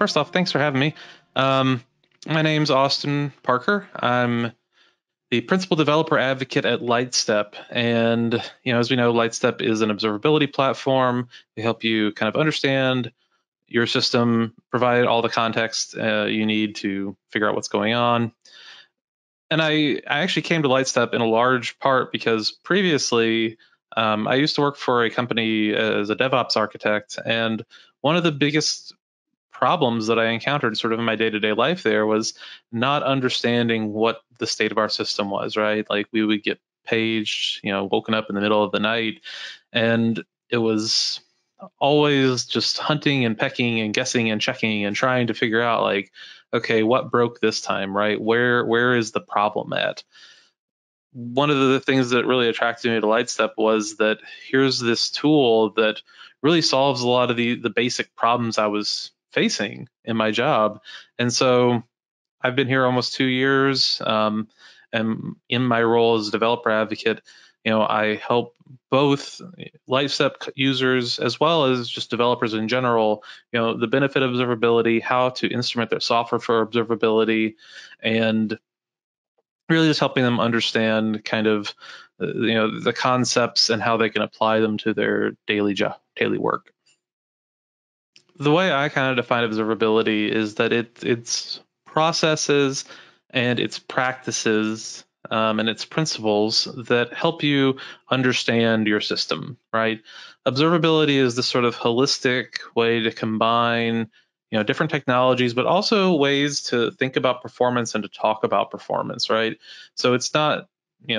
First off, thanks for having me. Um, my name's Austin Parker. I'm the principal developer advocate at LightStep, and as we know, LightStep is an observability platform. They help you kind of understand your system, provide all the context you need to figure out what's going on. And I actually came to LightStep in a large part because previously I used to work for a company as a DevOps architect, and one of the biggest problems that I encountered sort of in my day-to-day life there was not understanding what the state of our system was, right? Like we would get paged, woken up in the middle of the night, and it was always just hunting and pecking and guessing and checking and trying to figure out like, okay, what broke this time, right? Where is the problem at? One of the things that really attracted me to LightStep was that here's this tool that really solves a lot of the basic problems I was facing in my job. And so I've been here almost 2 years, and in my role as a developer advocate, I help both LightStep users as well as just developers in general, the benefit of observability, how to instrument their software for observability, and really just helping them understand kind of the concepts and how they can apply them to their daily work. The way I kind of define observability is that it's processes and its practices and its principles that help you understand your system, right? Observability is this sort of holistic way to combine different technologies, but also ways to think about performance and to talk about performance, right? So it's not,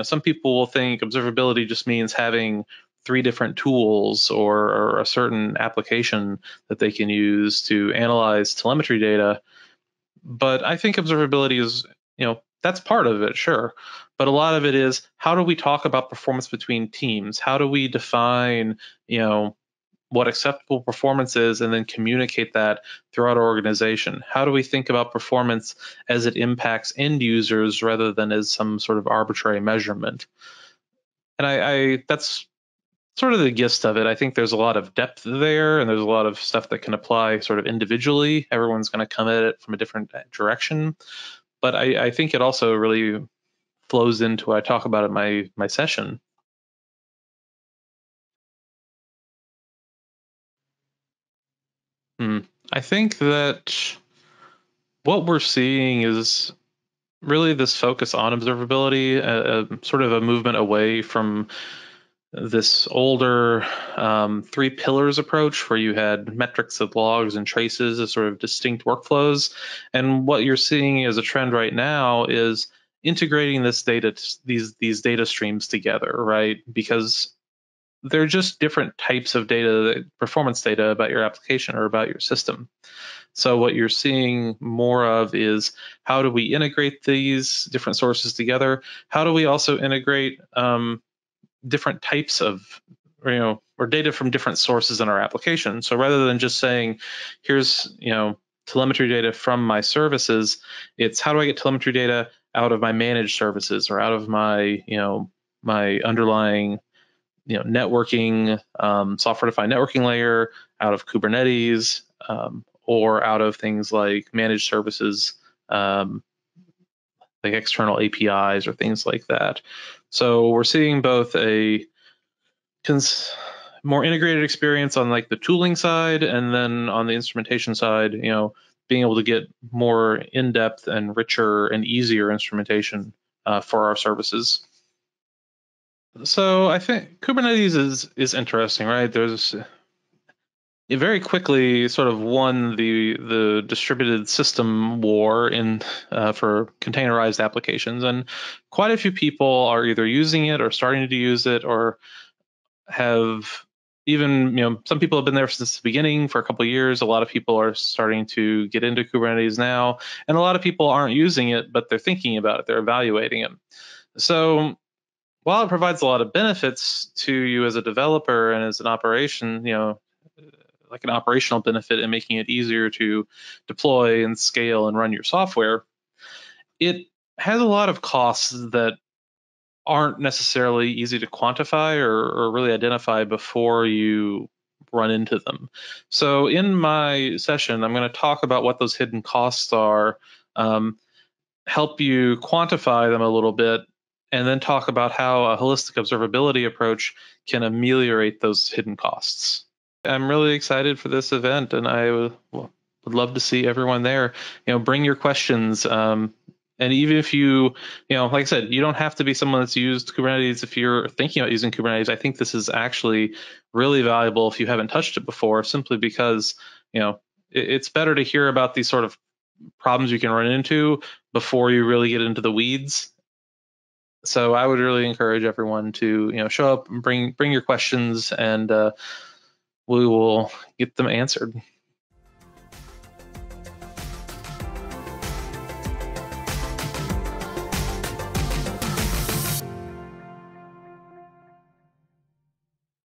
some people will think observability just means having three different tools or a certain application that they can use to analyze telemetry data. But I think observability is, that's part of it, sure. But a lot of it is, how do we talk about performance between teams? How do we define, what acceptable performance is and then communicate that throughout our organization? How do we think about performance as it impacts end users rather than as some sort of arbitrary measurement? And I that's sort of the gist of it. I think there's a lot of depth there, and there's a lot of stuff that can apply sort of individually. Everyone's going to come at it from a different direction, but I think it also really flows into what I talk about at my session. Hmm. I think that what we're seeing is really this focus on observability, sort of a movement away from this older three pillars approach where you had metrics of logs and traces as sort of distinct workflows. And what you're seeing as a trend right now is integrating this data, these data streams together, right? Because they're just different types of data, performance data about your application or about your system. So what you're seeing more of is, how do we integrate these different sources together? How do we also integrate different types of, or data from different sources in our application? So rather than just saying, here's, telemetry data from my services, it's how do I get telemetry data out of my managed services or out of my, my underlying, networking, software-defined networking layer, out of Kubernetes, or out of things like managed services, like external APIs or things like that. So we're seeing both a more integrated experience on like the tooling side, and then on the instrumentation side, being able to get more in-depth and richer and easier instrumentation for our services. So I think Kubernetes is interesting, right? It very quickly sort of won the distributed system war in for containerized applications, and quite a few people are either using it or starting to use it, or have even, some people have been there since the beginning for a couple of years. A lot of people are starting to get into Kubernetes now, and a lot of people aren't using it, but they're thinking about it, they're evaluating it. So while it provides a lot of benefits to you as a developer and as an operation, like an operational benefit in making it easier to deploy and scale and run your software, it has a lot of costs that aren't necessarily easy to quantify or really identify before you run into them. So in my session, I'm going to talk about what those hidden costs are, help you quantify them a little bit, and then talk about how a holistic observability approach can ameliorate those hidden costs. I'm really excited for this event, and I would love to see everyone there. Bring your questions. And even if like I said, you don't have to be someone that's used Kubernetes. If you're thinking about using Kubernetes, I think this is actually really valuable if you haven't touched it before, simply because, it's better to hear about these sort of problems you can run into before you really get into the weeds. So I would really encourage everyone to, show up and bring your questions, and we will get them answered.